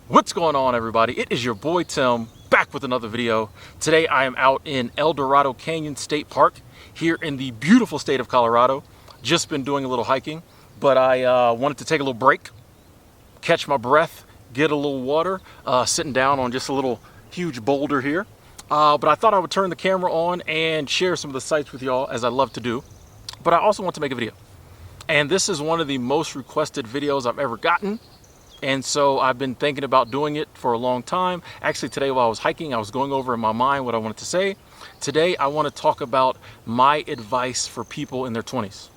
What's going on, everybody? It is your boy Tim, back with another video. Today I am out in El Dorado Canyon State Park here in the beautiful state of Colorado. Just been doing a little hiking, but I wanted to take a little break, catch my breath, get a little water, sitting down on just a little huge boulder here. But I thought I would turn the camera on and share some of the sights with y'all, as I love to do. But I also want to make a video. And this is one of the most requested videos I've ever gotten. And so I've been thinking about doing it for a long time. Actually, today while I was hiking, I was going over in my mind what I wanted to say. Today, I want to talk about my advice for people in their 20s.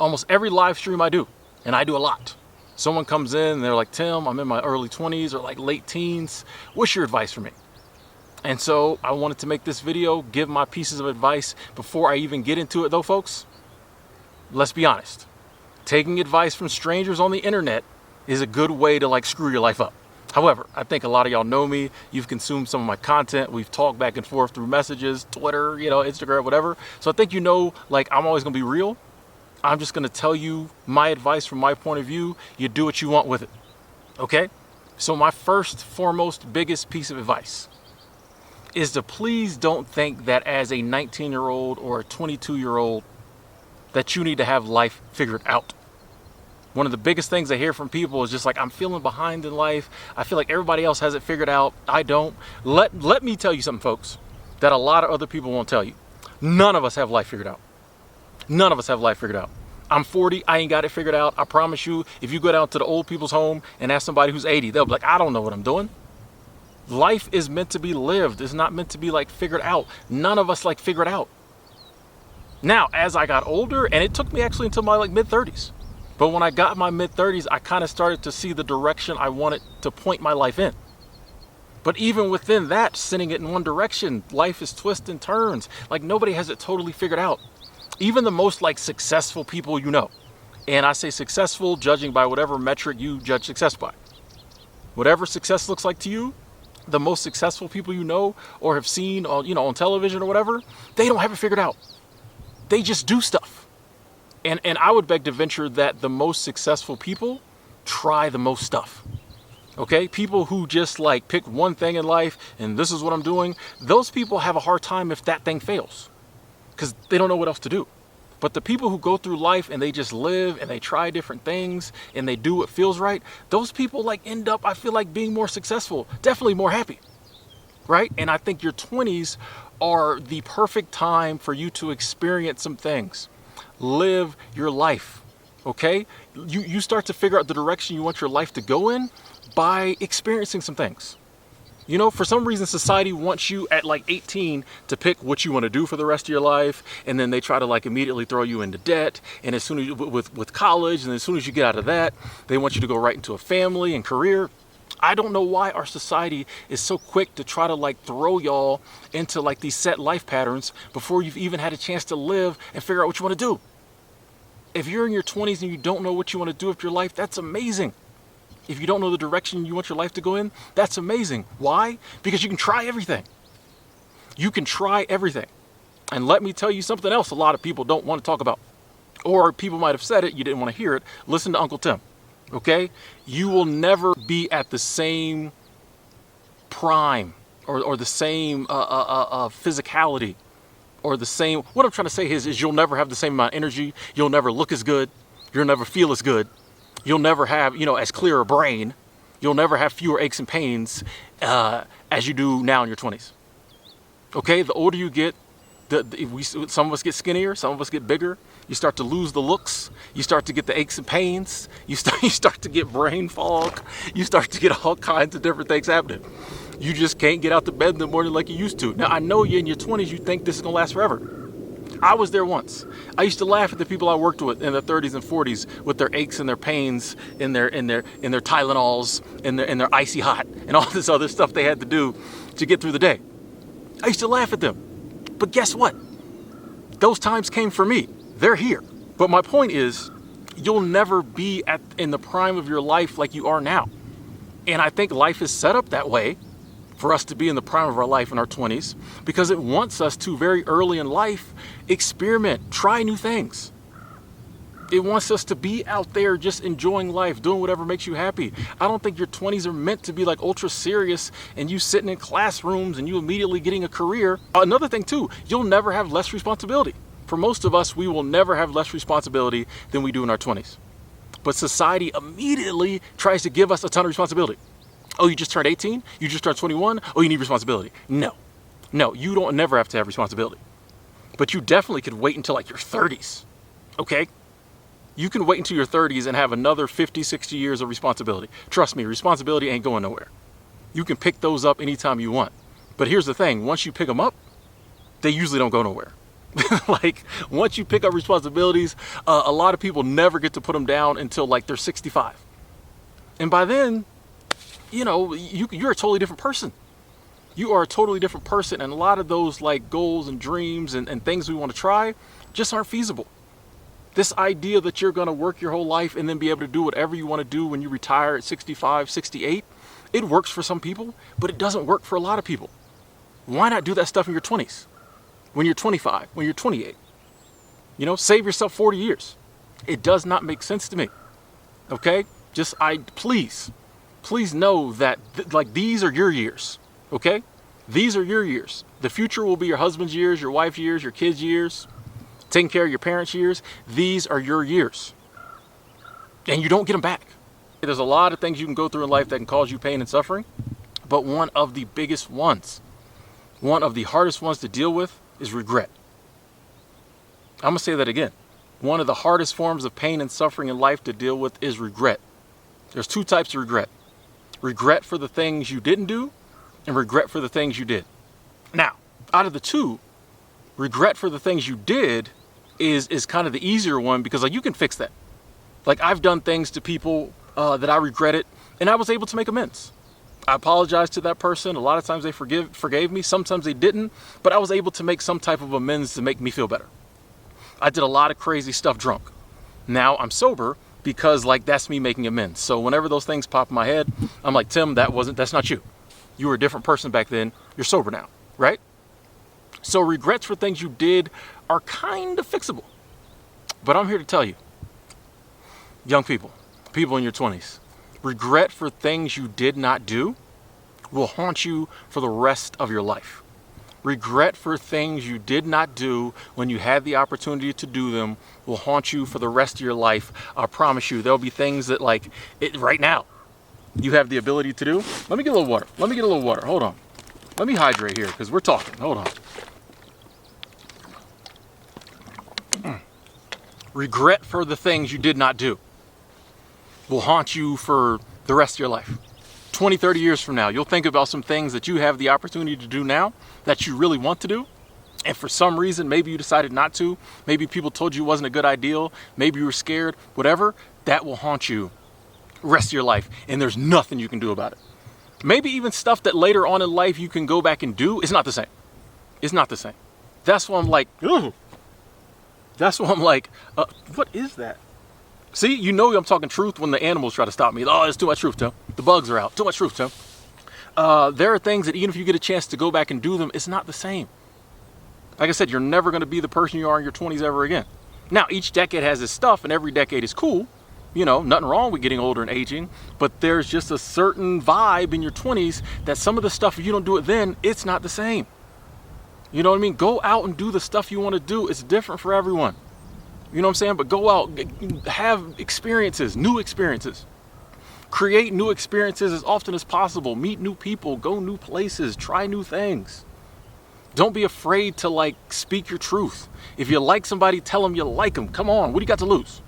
Almost every live stream I do, and I do a lot. Someone comes in and they're like, Tim, I'm in my early 20s or like late teens. What's your advice for me? And so I wanted to make this video, give my pieces of advice. Before I even get into it though, folks, let's be honest. Taking advice from strangers on the internet is a good way to like screw your life up. However, I think a lot of y'all know me. You've consumed some of my content. We've talked back and forth through messages, Twitter, Instagram, whatever. So I think like I'm always gonna be real. I'm just gonna tell you my advice from my point of view. You do what you want with it, okay? So my first, foremost, biggest piece of advice is to please don't think that as a 19-year-old or a 22-year-old that you need to have life figured out. One of the biggest things I hear from people is just like, I'm feeling behind in life. I feel like everybody else has it figured out. I don't. Let me tell you something, folks, that a lot of other people won't tell you. None of us have life figured out. None of us have life figured out. I'm 40. I ain't got it figured out. I promise you, if you go down to the old people's home and ask somebody who's 80, they'll be like, I don't know what I'm doing. Life is meant to be lived. It's not meant to be like figured out. None of us like figured out. Now, as I got older, and it took me actually until my like mid-30s. But when I got my mid-30s, I kind of started to see the direction I wanted to point my life in. But even within that, sending it in one direction, life is twists and turns. Like nobody has it totally figured out. Even the most like successful people you know. And I say successful, judging by whatever metric you judge success by. Whatever success looks like to you, the most successful people you know or have seen on television or whatever, they don't have it figured out. They just do stuff. And I would beg to venture that the most successful people try the most stuff. Okay? People who just like pick one thing in life and this is what I'm doing, those people have a hard time if that thing fails because they don't know what else to do. But the people who go through life and they just live and they try different things and they do what feels right, those people like end up, I feel like, being more successful, definitely more happy, right? And I think your 20s are the perfect time for you to experience some things. Live your life, okay? You start to figure out the direction you want your life to go in by experiencing some things. For some reason, society wants you at like 18 to pick what you want to do for the rest of your life, and then they try to like immediately throw you into debt. And as soon as with college, and as soon as you get out of that, they want you to go right into a family and career. I don't know why our society is so quick to try to like throw y'all into like these set life patterns before you've even had a chance to live and figure out what you want to do. If you're in your 20s and you don't know what you want to do with your life, that's amazing. If you don't know the direction you want your life to go in, that's amazing. Why? Because you can try everything. You can try everything. And let me tell you something else a lot of people don't want to talk about. Or people might have said it, you didn't want to hear it. Listen to Uncle Tim. Okay? You will never be at the same prime or the same physicality or the same. What I'm trying to say is you'll never have the same amount of energy. You'll never look as good. You'll never feel as good. You'll never have, as clear a brain. You'll never have fewer aches and pains as you do now in your 20s. Okay? The older you get, some of us get skinnier, some of us get bigger. You start to lose the looks. You start to get the aches and pains. You start to get brain fog. You start to get all kinds of different things happening. You just can't get out the bed in the morning like you used to. Now, I know you're in your 20s, you think this is going to last forever. I was there once. I used to laugh at the people I worked with in their 30s and 40s with their aches and their pains, in their Tylenols, in their icy hot, and all this other stuff they had to do to get through the day. I used to laugh at them. But guess what? Those times came for me. They're here. But my point is, you'll never be in the prime of your life like you are now. And I think life is set up that way for us to be in the prime of our life in our 20s because it wants us to very early in life experiment, try new things. It wants us to be out there just enjoying life, doing whatever makes you happy. I don't think your 20s are meant to be like ultra serious and you sitting in classrooms and you immediately getting a career. Another thing too, you'll never have less responsibility. For most of us, we will never have less responsibility than we do in our 20s. But society immediately tries to give us a ton of responsibility. Oh, you just turned 18? You just turned 21? Oh, you need responsibility. No, you don't never have to have responsibility. But you definitely could wait until like your 30s, okay? You can wait until your 30s and have another 50, 60 years of responsibility. Trust me, responsibility ain't going nowhere. You can pick those up anytime you want. But here's the thing, once you pick them up, they usually don't go nowhere. Like, once you pick up responsibilities, a lot of people never get to put them down until like they're 65. And by then, you know, you're a totally different person. You are a totally different person, and a lot of those like goals and dreams and things we want to try just aren't feasible. This idea that you're going to work your whole life and then be able to do whatever you want to do when you retire at 65, 68, it works for some people, but it doesn't work for a lot of people. Why not do that stuff in your 20s, when you're 25, when you're 28? You know, save yourself 40 years. It does not make sense to me. Okay? Please know that like these are your years. Okay? These are your years. The future will be your husband's years, your wife's years, your kids' years, taking care of your parents' years. These are your years. And you don't get them back. There's a lot of things you can go through in life that can cause you pain and suffering, but one of the biggest ones, one of the hardest ones to deal with is regret. I'm going to say that again. One of the hardest forms of pain and suffering in life to deal with is regret. There's two types of regret. Regret for the things you didn't do and regret for the things you did. Now, out of the two, regret for the things you did is kind of the easier one because like you can fix that. Like I've done things to people that I regretted and I was able to make amends. I apologized to that person. A lot of times they forgave me. Sometimes they didn't, but I was able to make some type of amends to make me feel better. I did a lot of crazy stuff drunk. Now I'm sober because like that's me making amends. So whenever those things pop in my head, I'm like, Tim, that's not you. You were a different person back then. You're sober now, right? So regrets for things you did are kind of fixable. But I'm here to tell you, young people in your 20s, regret for things you did not do will haunt you for the rest of your life. Regret for things you did not do when you had the opportunity to do them will haunt you for the rest of your life. I promise you, there'll be things that like right now you have the ability to do. Let me get a little water. Hold on. Let me hydrate here because we're talking. Hold on. Regret for the things you did not do will haunt you for the rest of your life. 20, 30 years from now, you'll think about some things that you have the opportunity to do now that you really want to do. And for some reason, maybe you decided not to. Maybe people told you it wasn't a good idea. Maybe you were scared, whatever. That will haunt you the rest of your life. And there's nothing you can do about it. Maybe even stuff that later on in life you can go back and do. It's not the same. It's not the same. That's why I'm like, ugh. That's why I'm like, what is that? See, you know I'm talking truth when the animals try to stop me. Oh, it's too much truth, Tim. The bugs are out. Too much truth, Tim. There are things that even if you get a chance to go back and do them, it's not the same. Like I said, you're never going to be the person you are in your 20s ever again. Now, each decade has its stuff, and every decade is cool. You know, nothing wrong with getting older and aging, but there's just a certain vibe in your 20s that some of the stuff, if you don't do it then, it's not the same. You know what I mean? Go out and do the stuff you want to do. It's different for everyone. You know what I'm saying? But go out, have experiences, new experiences. Create new experiences as often as possible. Meet new people, go new places, try new things. Don't be afraid to like speak your truth. If you like somebody, tell them you like them. Come on, what do you got to lose?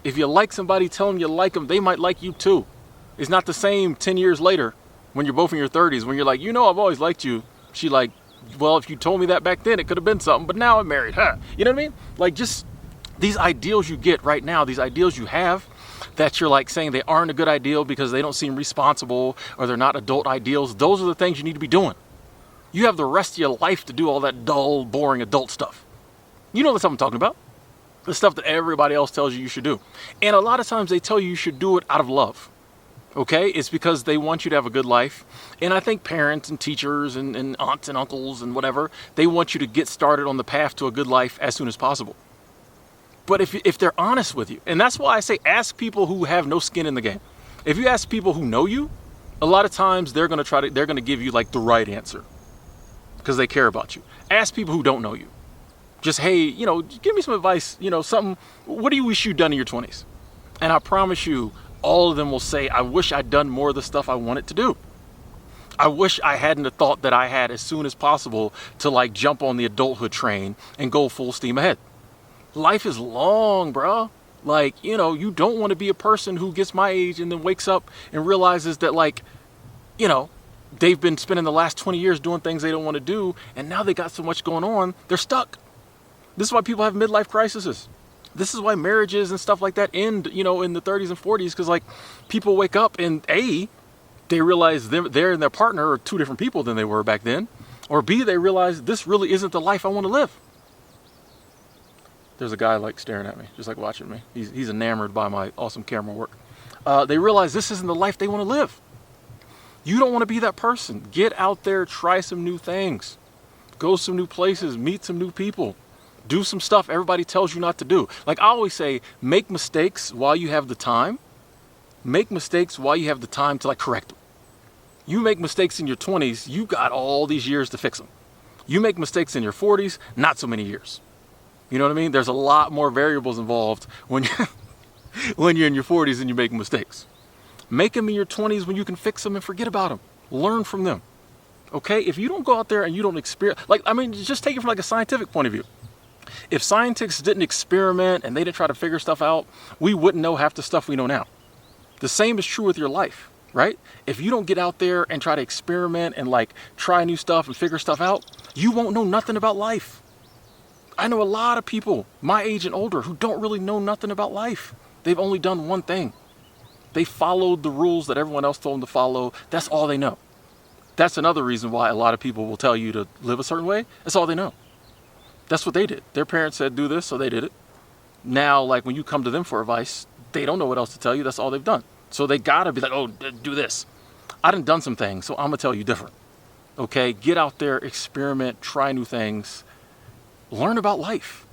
If you like somebody, tell them you like them. They might like you too. It's not the same 10 years later when you're both in your 30s, when you're like, you know, I've always liked you. She like, well, if you told me that back then, it could have been something, but now I'm married, huh? You know what I mean? Like just these ideals you get right now, these ideals you have that you're like saying they aren't a good ideal because they don't seem responsible or they're not adult ideals. Those are the things you need to be doing. You have the rest of your life to do all that dull, boring adult stuff. You know the stuff I'm talking about. The stuff that everybody else tells you should do. And a lot of times they tell you should do it out of love. Okay? It's because they want you to have a good life. And I think parents and teachers and aunts and uncles and whatever, they want you to get started on the path to a good life as soon as possible. But if they're honest with you, and that's why I say ask people who have no skin in the game. If you ask people who know you, a lot of times they're going to give you like the right answer because they care about you. Ask people who don't know you. Just, hey, you know, give me some advice, you know, something. What do you wish you'd done in your 20s? And I promise you, all of them will say, I wish I'd done more of the stuff I wanted to do. I wish I hadn't have thought that I had as soon as possible to like jump on the adulthood train and go full steam ahead. Life is long, bro. Like, you know, you don't want to be a person who gets my age and then wakes up and realizes that, like, you know, they've been spending the last 20 years doing things they don't want to do, and now they got so much going on, they're stuck. This is why people have midlife crises. This is why marriages and stuff like that end, you know, in the 30s and 40s, because, like, people wake up and, A, they realize they're and their partner are two different people than they were back then, or B, they realize this really isn't the life I want to live. There's a guy like staring at me, just like watching me. He's enamored by my awesome camera work. They realize this isn't the life they want to live. You don't want to be that person. Get out there, try some new things. Go some new places, meet some new people. Do some stuff everybody tells you not to do. Like I always say, make mistakes while you have the time. Make mistakes while you have the time to like correct them. You make mistakes in your 20s, you got all these years to fix them. You make mistakes in your 40s, not so many years. You know what I mean? There's a lot more variables involved when you're in your 40s and you're making mistakes. Make them in your 20s when you can fix them and forget about them. Learn from them. Okay? If you don't go out there and you don't experience, like, I mean, just take it from like a scientific point of view. If scientists didn't experiment and they didn't try to figure stuff out, we wouldn't know half the stuff we know now. The same is true with your life, right? If you don't get out there and try to experiment and like try new stuff and figure stuff out, you won't know nothing about life. I know a lot of people my age and older who don't really know nothing about life. They've only done one thing. They followed the rules that everyone else told them to follow. That's all they know. That's another reason why a lot of people will tell you to live a certain way. That's all they know. That's what they did. Their parents said do this, so they did it. Now, like when you come to them for advice, they don't know what else to tell you. That's all they've done. So they gotta be like, oh, do this. I done some things, so I'm gonna tell you different. Okay, get out there, experiment, try new things. Learn about life.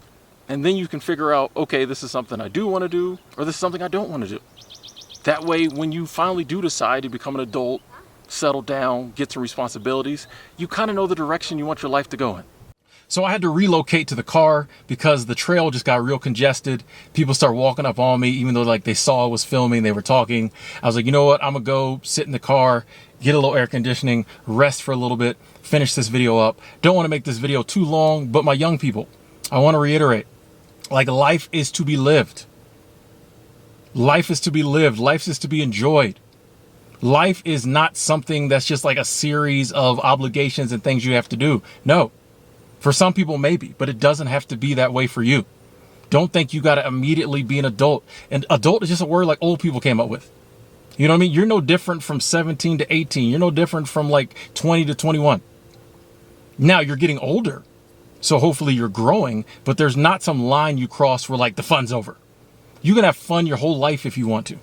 And then you can figure out, okay, this is something I do want to do, or this is something I don't want to do. That way, when you finally do decide to become an adult, settle down, get some responsibilities, you kind of know the direction you want your life to go in. So I had to relocate to the car because the trail just got real congested. People start walking up on me, even though like they saw I was filming, they were talking. I was like, you know what? I'm gonna go sit in the car, get a little air conditioning, rest for a little bit, finish this video up. Don't want to make this video too long, but my young people, I want to reiterate, like life is to be lived. Life is to be lived. Life is to be enjoyed. Life is not something that's just like a series of obligations and things you have to do. No. For some people, maybe, but it doesn't have to be that way for you. Don't think you got to immediately be an adult. And adult is just a word like old people came up with. You know what I mean? You're no different from 17 to 18. You're no different from like 20 to 21. Now you're getting older. So hopefully you're growing, but there's not some line you cross where like the fun's over. You can have fun your whole life if you want to.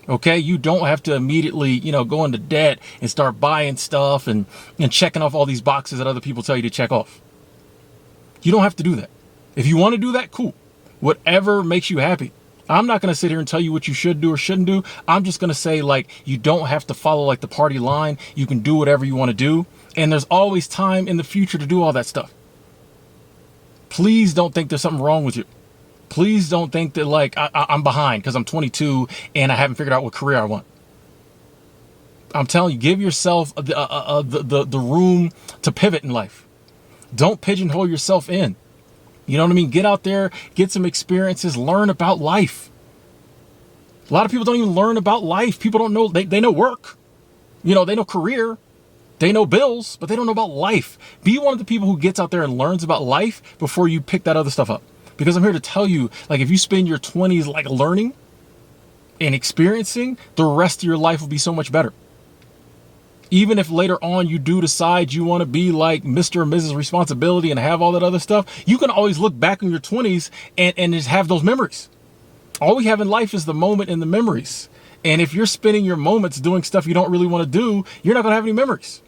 Okay, you don't have to immediately, you know, go into debt and start buying stuff and checking off all these boxes that other people tell you to check off. You don't have to do that. If you want to do that, cool. Whatever makes you happy. I'm not going to sit here and tell you what you should do or shouldn't do. I'm just going to say, like, you don't have to follow like the party line. You can do whatever you want to do. And there's always time in the future to do all that stuff. Please don't think there's something wrong with you. Please don't think that like I'm behind because I'm 22 and I haven't figured out what career I want. I'm telling you, give yourself the room to pivot in life. Don't pigeonhole yourself in. You know what I mean? Get out there, get some experiences, learn about life. A lot of people don't even learn about life. People don't know, they know work. You know, they know career. They know bills, but they don't know about life. Be one of the people who gets out there and learns about life before you pick that other stuff up. Because I'm here to tell you, like, if you spend your 20s like learning and experiencing, the rest of your life will be so much better. Even if later on you do decide you want to be like Mr. or Mrs. Responsibility and have all that other stuff, you can always look back on your 20s and just have those memories. All we have in life is the moment and the memories. And if you're spending your moments doing stuff you don't really want to do, you're not going to have any memories.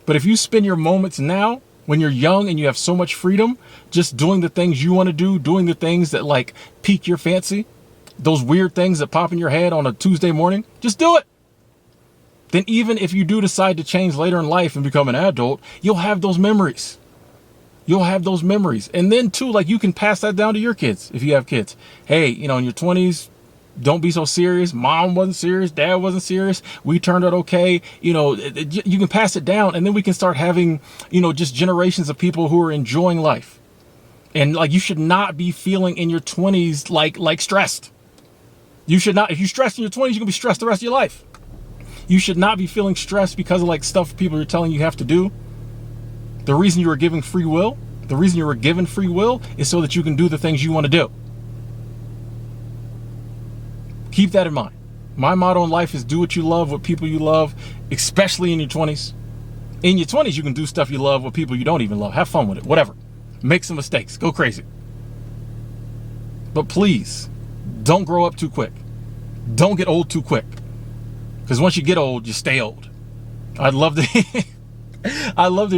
But if you spend your moments now When you're young and you have so much freedom, just doing the things you want to do, doing the things that like pique your fancy, those weird things that pop in your head on a Tuesday morning, just do it. Then even if you do decide to change later in life and become an adult, you'll have those memories. You'll have those memories. And then too, like you can pass that down to your kids if you have kids. Hey, you know, in your 20s, don't be so serious. Mom wasn't serious. Dad wasn't serious. We turned out okay. You know, you can pass it down, and then we can start having, you know, just generations of people who are enjoying life. And like, you should not be feeling in your 20s like stressed. You should not. If you're stressed in your 20s, you're gonna be stressed the rest of your life. You should not be feeling stressed because of like stuff people are telling you have to do. The reason you were given free will, is so that you can do the things you want to do. Keep that in mind. My motto in life is do what you love with people you love, especially in your 20s. In your 20s, you can do stuff you love with people you don't even love. Have fun with it, whatever. Make some mistakes, go crazy. But please, don't grow up too quick. Don't get old too quick. Because once you get old, you stay old. I'd love to hear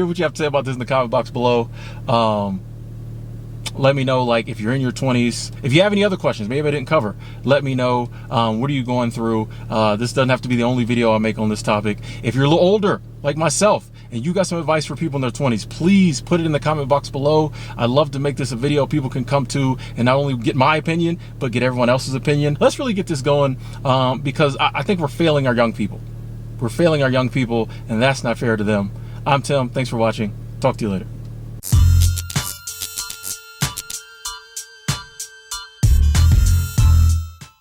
what you have to say about this in the comment box below. Let me know, like, if you're in your 20s. If you have any other questions, maybe I didn't cover, let me know. What are you going through? This doesn't have to be the only video I make on this topic. If you're a little older, like myself, and you got some advice for people in their 20s, please put it in the comment box below. I'd love to make this a video people can come to and not only get my opinion, but get everyone else's opinion. Let's really get this going, because I think we're failing our young people. We're failing our young people, and that's not fair to them. I'm Tim. Thanks for watching. Talk to you later.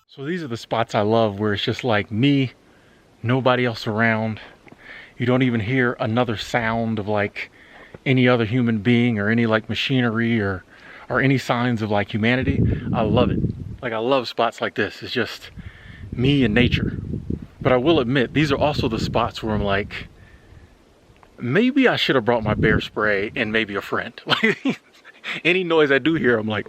So these are the spots I love where it's just like me, nobody else around. You don't even hear another sound of like any other human being or any like machinery or any signs of like humanity. I love it. Like, I love spots like this. It's just me and nature. But I will admit, these are also the spots where I'm like, maybe I should have brought my bear spray and maybe a friend. Like, any noise I do hear, I'm like,